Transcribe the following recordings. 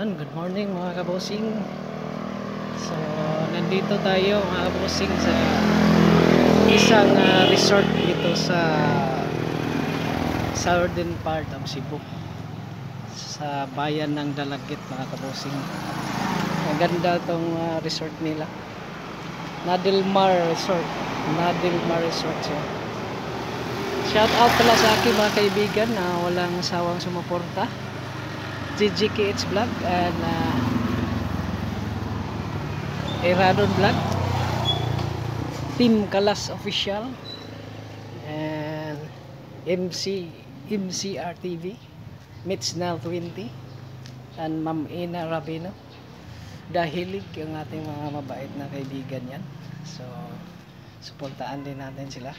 Ayun, good morning mga kabosing. So, nandito tayo mga kabosing sa isang resort dito sa southern part of Cebu, sa bayan ng Dalagit mga kabosing. Maganda tong resort nila, Nadilmar Resort. Nadilmar Resort siya. Shout out pala sa aking mga kaibigan na walang sawang sumuporta, GGKH Vlog and Eradon Vlog, Team Kalas Official, and MCR TV, Mitznal 20, and Ma'am Ina Rabino. Dahilig ang ating mga mabait na kaibigan yan. So, suportaan din natin sila.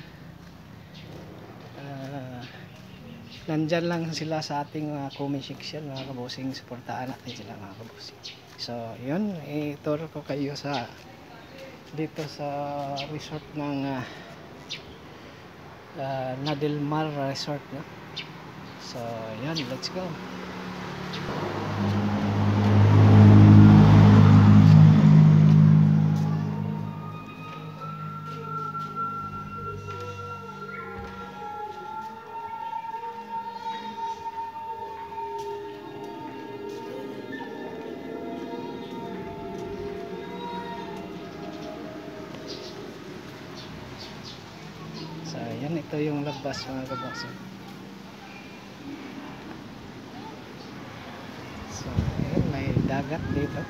Nandyan lang sila sa ating comment section mga kabosing. Suportaan natin sila mga kabosing. So yun, ituro ko kayo sa dito sa resort ng Nadilmar Resort, no? So yun, let's go. So yan, ito yung labas mga kabosing. So ayun, may dagat dito,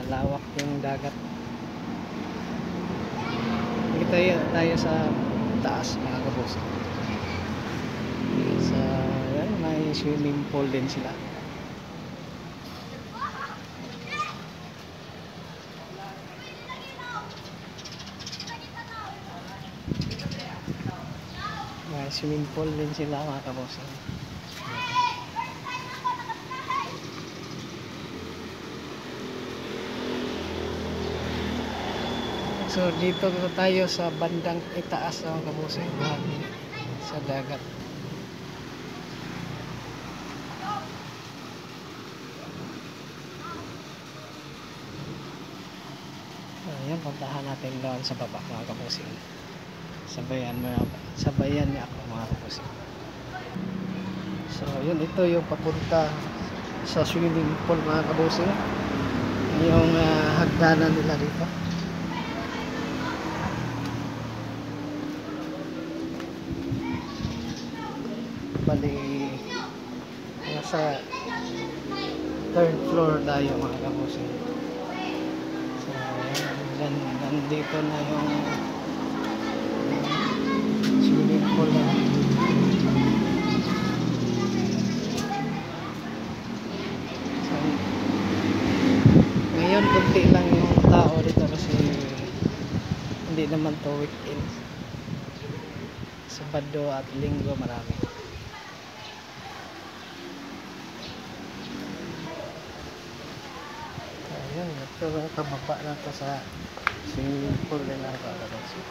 lawak yung dagat. Dito tayo sa taas mga kabosing. So yan, may swimming pool din sila. May swimming pool din sila mga kabosing. So dito tayo sa bandang itaas mga kabosing, sa dagat. Ayan, puntahan natin doon sa baba mga kabosing. Sabayan niya ako mga kabosing. So yun, ito yung papunta sa swimming pool mga kabosing. Yung hagdanan nila dito. Bali nasa third floor tayo mga kabosing. So yan, nandito na yung swimming pool na. So, ngayon kunti lang yung tao dito kasi hindi naman to weekend. Sabado at Linggo marami. Ayan, ito tababa na to sa swimming pool nila kabosing.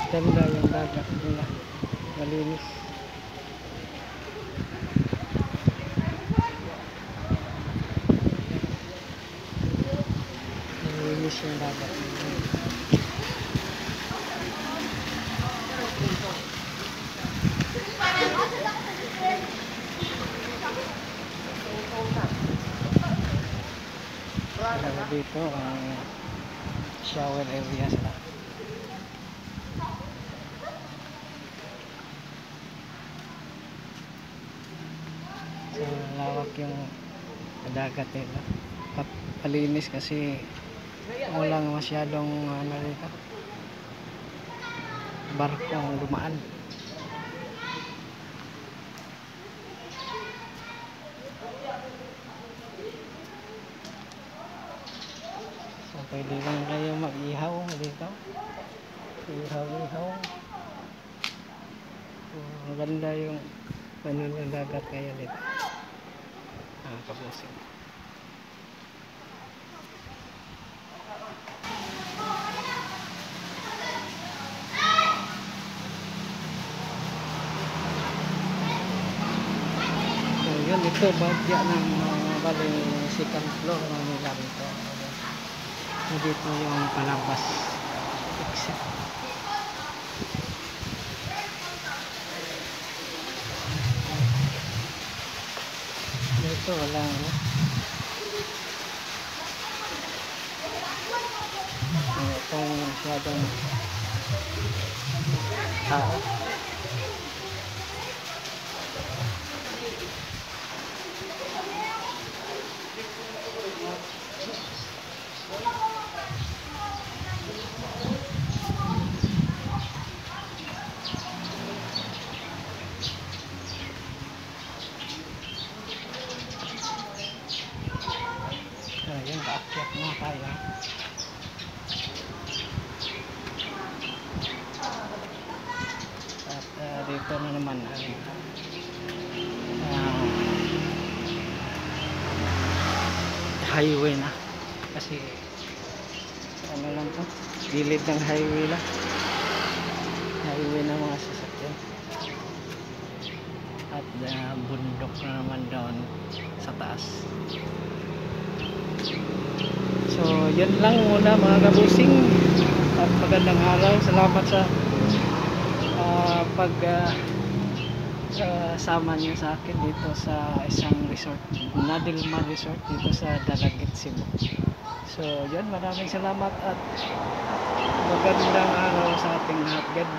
Ganda yung dagat nila, malinis. Malinis yung dagat. dito ang shower area sila. So lawak yung dagat nila. Palinis kasi walang masyadong ano dito, barko ang dumaan. So pwede lang kayo mag-ihaw dito, ihaw. Ang ganda yung ano ng dagat kaya dito, kabusing. So yun, ito bagya ng bali second floor ng nila dito. Dito yung palabas exit. Dito wala itong masyadong tao. Ayun, kaakyat na tayo. At dito na naman ang highway na. Kasi ano lang to, gilid ng highway lang. Highway na mga sasakyan. At bundok na naman doon sa taas. So yun lang muna mga kabusing, at magandang araw. Salamat sa sama niyo sa akin dito sa isang resort, Nadilmar Resort dito sa Dalagit, Cebu. So yun, maraming salamat at magandang araw sa ating lahat. God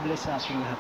bless sa ating lahat.